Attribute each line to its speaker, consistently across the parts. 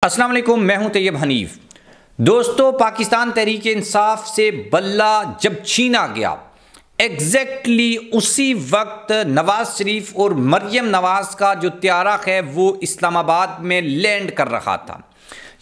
Speaker 1: अस्सलाम वालेकुम, मैं हूं तैयब हनीफ। दोस्तों, पाकिस्तान तहरीक इंसाफ से बल्ला जब छीना गया, एग्जैक्टली उसी वक्त नवाज शरीफ और मरियम नवाज का जो त्यारा है वो इस्लामाबाद में लैंड कर रहा था।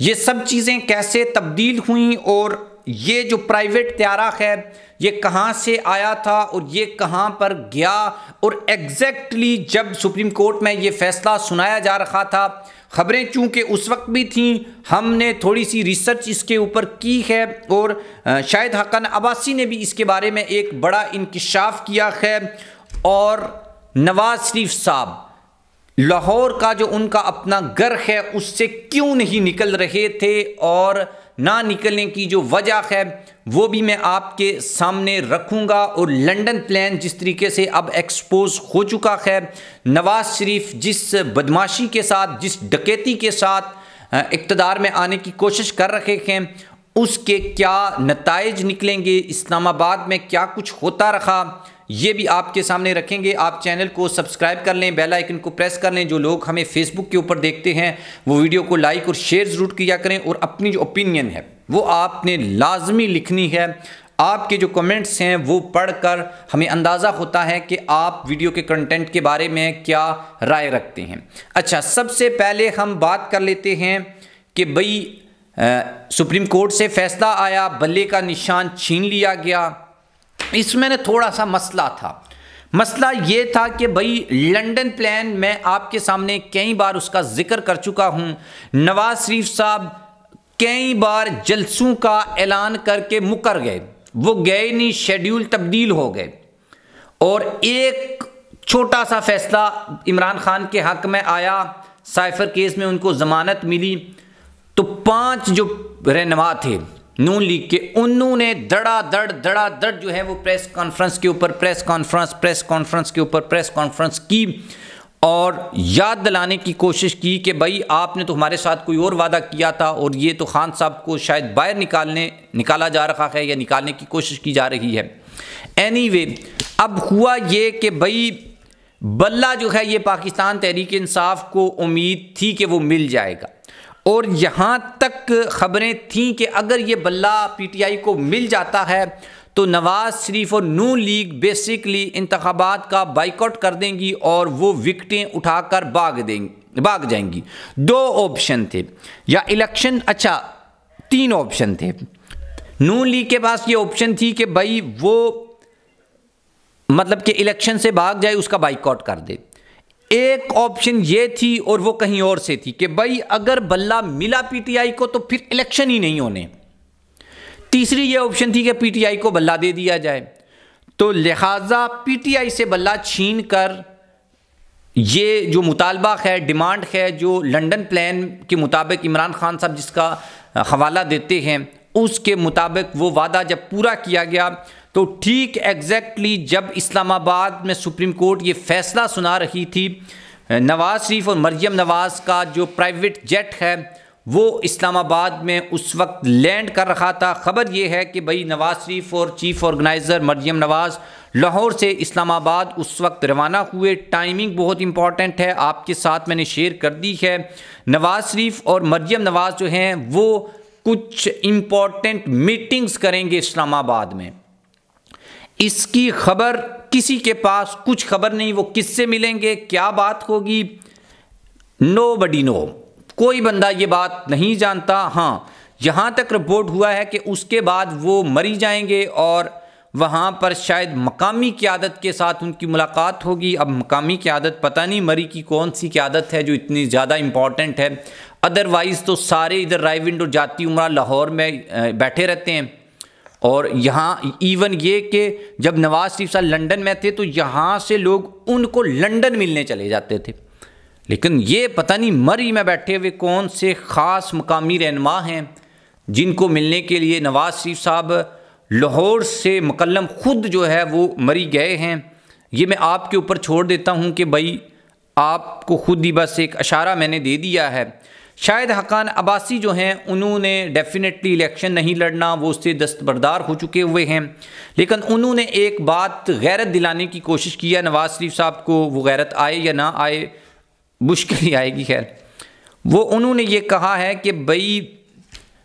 Speaker 1: ये सब चीज़ें कैसे तब्दील हुई और ये जो प्राइवेट त्यारा है ये कहाँ से आया था और ये कहाँ पर गया, और एग्जैक्टली जब सुप्रीम कोर्ट में ये फैसला सुनाया जा रहा था, खबरें चूँकि उस वक्त भी थीं, हमने थोड़ी सी रिसर्च इसके ऊपर की है और शाहिद हक्कान अब्बासी ने भी इसके बारे में एक बड़ा इंकिशाफ किया है। और नवाज शरीफ साहब लाहौर का जो उनका अपना घर है उससे क्यों नहीं निकल रहे थे और ना निकलने की जो वजह है वो भी मैं आपके सामने रखूंगा। और लंदन प्लान जिस तरीके से अब एक्सपोज हो चुका है, नवाज शरीफ जिस बदमाशी के साथ, जिस डकैती के साथ इक़्तिदार में आने की कोशिश कर रहे हैं, उसके क्या नताइज निकलेंगे, इस्लामाबाद में क्या कुछ होता रहा, ये भी आपके सामने रखेंगे। आप चैनल को सब्सक्राइब कर लें, बेल आइकन को प्रेस कर लें। जो लोग हमें फेसबुक के ऊपर देखते हैं वो वीडियो को लाइक और शेयर ज़रूर किया करें, और अपनी जो ओपिनियन है वो आपने लाजमी लिखनी है। आपके जो कमेंट्स हैं वो पढ़कर हमें अंदाज़ा होता है कि आप वीडियो के कंटेंट के बारे में क्या राय रखते हैं। अच्छा, सबसे पहले हम बात कर लेते हैं कि भाई सुप्रीम कोर्ट से फैसला आया, बल्ले का निशान छीन लिया गया। इसमें ना थोड़ा सा मसला था। मसला ये था कि भाई लंदन प्लान मैं आपके सामने कई बार उसका जिक्र कर चुका हूं। नवाज शरीफ साहब कई बार जलसों का ऐलान करके मुकर गए, वो गए नहीं, शेड्यूल तब्दील हो गए। और एक छोटा सा फैसला इमरान खान के हक में आया, साइफर केस में उनको जमानत मिली, तो 5 जो रहनुमा थे नून लीग के, उन्होंने धड़ाधड़ जो है वो प्रेस कॉन्फ्रेंस के ऊपर प्रेस कॉन्फ्रेंस के ऊपर प्रेस कॉन्फ्रेंस की और याद दिलाने की कोशिश की कि भाई आपने तो हमारे साथ कोई और वादा किया था और ये तो खान साहब को शायद बाहर निकाला जा रहा है या निकालने की कोशिश की जा रही है। एनीवे, अब हुआ ये कि भाई बल्ला जो है ये पाकिस्तान तहरीक इंसाफ को उम्मीद थी कि वो मिल जाएगा, और यहाँ तक खबरें थीं कि अगर ये बल्ला पीटीआई को मिल जाता है तो नवाज शरीफ और नून लीग बेसिकली इंतखाबात का बाइकआउट कर देंगी और वो विकटें उठाकर भाग जाएंगी। 2 ऑप्शन थे, या इलेक्शन, अच्छा 3 ऑप्शन थे। नून लीग के पास ये ऑप्शन थी कि भाई वो मतलब कि इलेक्शन से भाग जाए, उसका बाइकआउट कर दे। एक ऑप्शन ये थी और वो कहीं और से थी कि भाई अगर बल्ला मिला पीटीआई को तो फिर इलेक्शन ही नहीं होने। तीसरी ये ऑप्शन थी कि पीटीआई को बल्ला दे दिया जाए। तो लिहाजा पीटीआई से बल्ला छीन कर ये जो मुतालबा है, डिमांड है, जो लंदन प्लान के मुताबिक इमरान खान साहब जिसका हवाला देते हैं उसके मुताबिक वो वादा जब पूरा किया गया, तो ठीक एग्जैक्टली जब इस्लामाबाद में सुप्रीम कोर्ट ये फैसला सुना रही थी, नवाज शरीफ और मरियम नवाज का जो प्राइवेट जेट है वो इस्लामाबाद में उस वक्त लैंड कर रहा था। ख़बर ये है कि भाई नवाज शरीफ और चीफ ऑर्गेनाइज़र मरियम नवाज लाहौर से इस्लामाबाद उस वक्त रवाना हुए। टाइमिंग बहुत इंपॉर्टेंट है, आपके साथ मैंने शेयर कर दी है। नवाज शरीफ और मरियम नवाज जो हैं वो कुछ इम्पॉर्टेंट मीटिंग्स करेंगे इस्लामाबाद में। इसकी खबर किसी के पास कुछ खबर नहीं, वो किससे मिलेंगे, क्या बात होगी, नोबडी नो, कोई बंदा ये बात नहीं जानता। हाँ, यहाँ तक रिपोर्ट हुआ है कि उसके बाद वो मरी जाएंगे और वहाँ पर शायद मकामी क़यादत के साथ उनकी मुलाकात होगी। अब मकामी क़यादत पता नहीं मरी की कौन सी क़यादत है जो इतनी ज़्यादा इम्पॉर्टेंट है, अदरवाइज़ तो सारे इधर रायविंड और जाती उमरा लाहौर में बैठे रहते हैं। और यहाँ इवन ये कि जब नवाज शरीफ साहब लंदन में थे तो यहाँ से लोग उनको लंदन मिलने चले जाते थे, लेकिन ये पता नहीं मरी में बैठे हुए कौन से ख़ास मकामी रहनुमा हैं जिनको मिलने के लिए नवाज शरीफ साहब लाहौर से मुकल्लम खुद जो है वो मरी गए हैं। ये मैं आपके ऊपर छोड़ देता हूँ कि भाई आपको खुद ही बस एक इशारा मैंने दे दिया है। शाहिद हक्कान अब्बासी जो हैं उन्होंने डेफिनेटली इलेक्शन नहीं लड़ना, वो उससे दस्तबरदार हो चुके हुए हैं, लेकिन उन्होंने एक बात गैरत दिलाने की कोशिश किया नवाज शरीफ साहब को। वो गैरत आए या ना आए, मुश्किल ही आएगी। खैर, वो उन्होंने ये कहा है कि भाई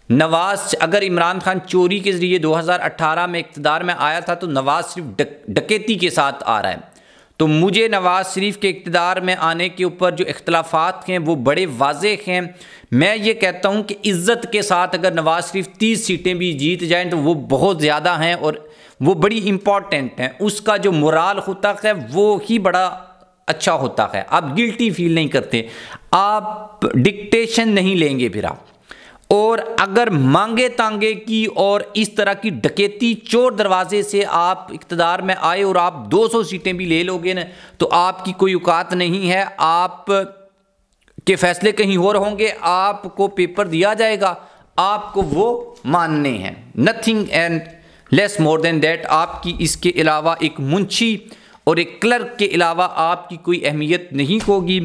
Speaker 1: नवाज, अगर इमरान खान चोरी के ज़रिए 2018 में इक़्तिदार में आया था तो नवाज शरीफ डकैती के साथ आ रहा है। तो मुझे नवाज शरीफ के इक़्तिदार में आने के ऊपर जो इख्तलाफात हैं वो बड़े वाज़ेह हैं। मैं ये कहता हूँ कि इज़्ज़त के साथ अगर नवाज शरीफ 30 सीटें भी जीत जाएँ तो वो बहुत ज़्यादा हैं और वो बड़ी इम्पॉर्टेंट हैं। उसका जो मोराल होता है वो ही बड़ा अच्छा होता है। आप गिल्टी फील नहीं करते, आप डिक्टेशन नहीं लेंगे फिर आप। और अगर मांगे तांगे की और इस तरह की डकैती चोर दरवाजे से आप इक़्तिदार में आए और आप 200 सीटें भी ले लोगे ना तो आपकी कोई औकात नहीं है। आप के फैसले कहीं और होंगे, आपको पेपर दिया जाएगा, आपको वो मानने हैं, nothing and less more than that. आपकी इसके अलावा एक मुंशी और एक क्लर्क के अलावा आपकी कोई अहमियत नहीं होगी।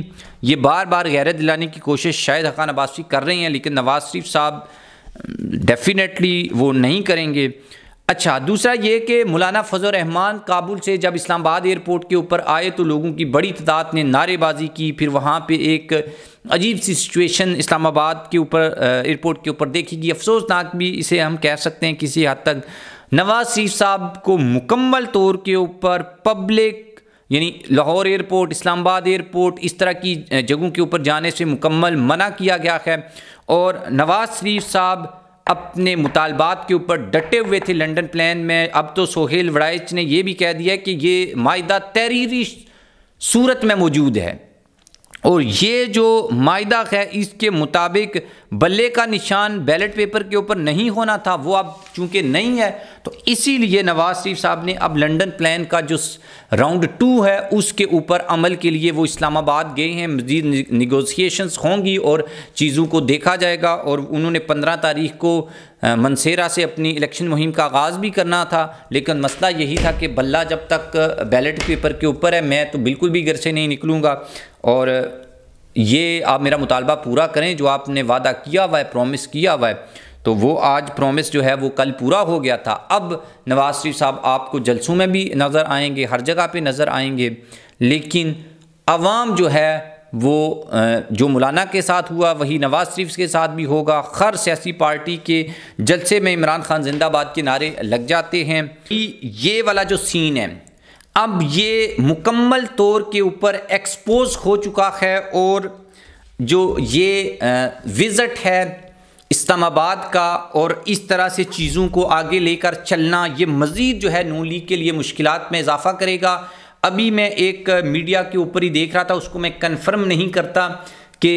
Speaker 1: ये बार बार गैरत दिलाने की कोशिश शायद हक़ान अब्बासी कर रहे हैं, लेकिन नवाज शरीफ साहब डेफिनेटली वो नहीं करेंगे। अच्छा, दूसरा ये कि मौलाना फजल रहमान काबुल से जब इस्लामाबाद एयरपोर्ट के ऊपर आए तो लोगों की बड़ी तादाद ने नारेबाजी की। फिर वहाँ पे एक अजीब सी सिचुएशन इस्लामाबाद के ऊपर एयरपोर्ट के ऊपर देखी गई, अफसोसनाक भी इसे हम कह सकते हैं किसी हद तक। नवाज शरीफ साहब को मुकम्मल तौर के ऊपर पब्लिक यानी लाहौर एयरपोर्ट, इस्लामाबाद एयरपोर्ट, इस तरह की जगहों के ऊपर जाने से मुकम्मल मना किया गया है। और नवाज शरीफ साहब अपने मुतालबात के ऊपर डटे हुए थे लंदन प्लान में। अब तो सोहेल वड़ाइच ने यह भी कह दिया कि ये मायदा तहरीरी सूरत में मौजूद है और ये जो मायदा है इसके मुताबिक बल्ले का निशान बैलेट पेपर के ऊपर नहीं होना था, वो अब चूंकि नहीं है तो इसीलिए नवाज शरीफ साहब ने अब लंदन प्लान का जो राउंड 2 है उसके ऊपर अमल के लिए वो इस्लामाबाद गए हैं। मज़ीद निगोशिएशंस होंगी और चीज़ों को देखा जाएगा। और उन्होंने 15 तारीख को मनसेरा से अपनी इलेक्शन मुहिम का आगाज़ भी करना था, लेकिन मसला यही था कि बल्ला जब तक बैलेट पेपर के ऊपर है मैं तो बिल्कुल भी घर से नहीं निकलूँगा और ये आप मेरा मुतालबा पूरा करें जो आपने वादा किया हुआ है, प्रॉमिस किया हुआ है। तो वो आज प्रॉमिस जो है वो कल पूरा हो गया था। अब नवाज शरीफ साहब आपको जलसों में भी नज़र आएंगे, हर जगह पे नज़र आएंगे, लेकिन अवाम जो है वो जो मौलाना के साथ हुआ वही नवाज शरीफ के साथ भी होगा। हर सियासी पार्टी के जलसे में इमरान खान जिंदाबाद के नारे लग जाते हैं। ये वाला जो सीन है अब ये मुकम्मल तौर के ऊपर एक्सपोज हो चुका है और जो ये विज़िट है इस्लामाबाद का और इस तरह से चीज़ों को आगे लेकर चलना ये मज़ीद जो है नून लीग के लिए मुश्किलात में इजाफ़ा करेगा। अभी मैं एक मीडिया के ऊपर ही देख रहा था, उसको मैं कंफर्म नहीं करता कि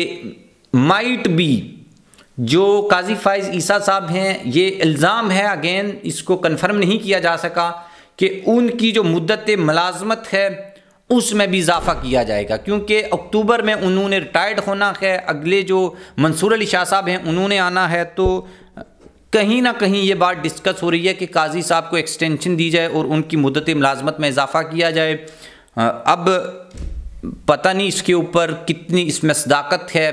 Speaker 1: माइट बी जो काजी फाइज ईसा साहब हैं, ये इल्ज़ाम है, अगेन इसको कंफर्म नहीं किया जा सका कि उनकी जो मुद्दत मुलाजमत है उसमें भी इजाफा किया जाएगा, क्योंकि अक्टूबर में उन्होंने रिटायर्ड होना है। अगले जो मंसूर अली शाह साहब हैं उन्होंने आना है, तो कहीं ना कहीं ये बात डिस्कस हो रही है कि काजी साहब को एक्सटेंशन दी जाए और उनकी मुद्दत मुलाजमत में इजाफा किया जाए। अब पता नहीं इसके ऊपर कितनी इसमें सदाकत है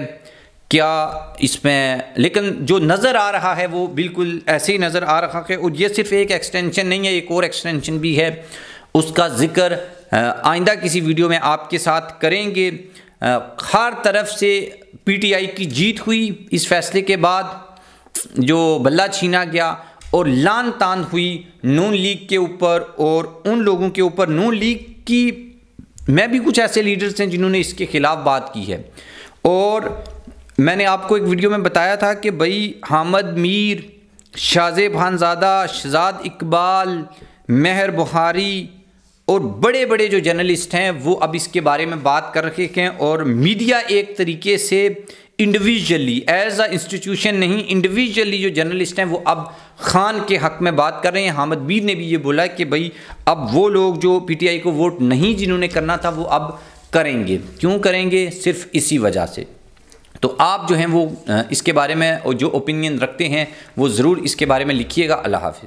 Speaker 1: क्या इसमें, लेकिन जो नज़र आ रहा है वो बिल्कुल ऐसे ही नज़र आ रहा है। और ये सिर्फ एक एक्सटेंशन नहीं है, एक और एक्सटेंशन भी है, उसका ज़िक्र आइंदा किसी वीडियो में आपके साथ करेंगे। हर तरफ से पीटीआई की जीत हुई इस फैसले के बाद, जो बल्ला छीना गया, और लान तान हुई नून लीग के ऊपर और उन लोगों के ऊपर नून लीग की में भी कुछ ऐसे लीडर्स हैं जिन्होंने इसके ख़िलाफ़ बात की है। और मैंने आपको एक वीडियो में बताया था कि भाई हामिद मीर, शाहजेब खानज़ादा, शहजाद इकबाल, मेहर बुहारी और बड़े बड़े जो जर्नलिस्ट हैं वो अब इसके बारे में बात कर रहे हैं। और मीडिया एक तरीके से इंडिविजुअली एज अ इंस्टीट्यूशन नहीं, इंडिविजुअली जो जर्नलिस्ट हैं वो अब खान के हक़ में बात कर रहे हैं। हामिद मीर ने भी ये बोला कि भाई अब वो लोग जो पीटीआई को वोट नहीं जिन्होंने करना था वो अब करेंगे। क्यों करेंगे? सिर्फ इसी वजह से। तो आप जो हैं वो इसके बारे में और जो ओपिनियन रखते हैं वो ज़रूर इसके बारे में लिखिएगा। अल्लाह हाफ़िज़।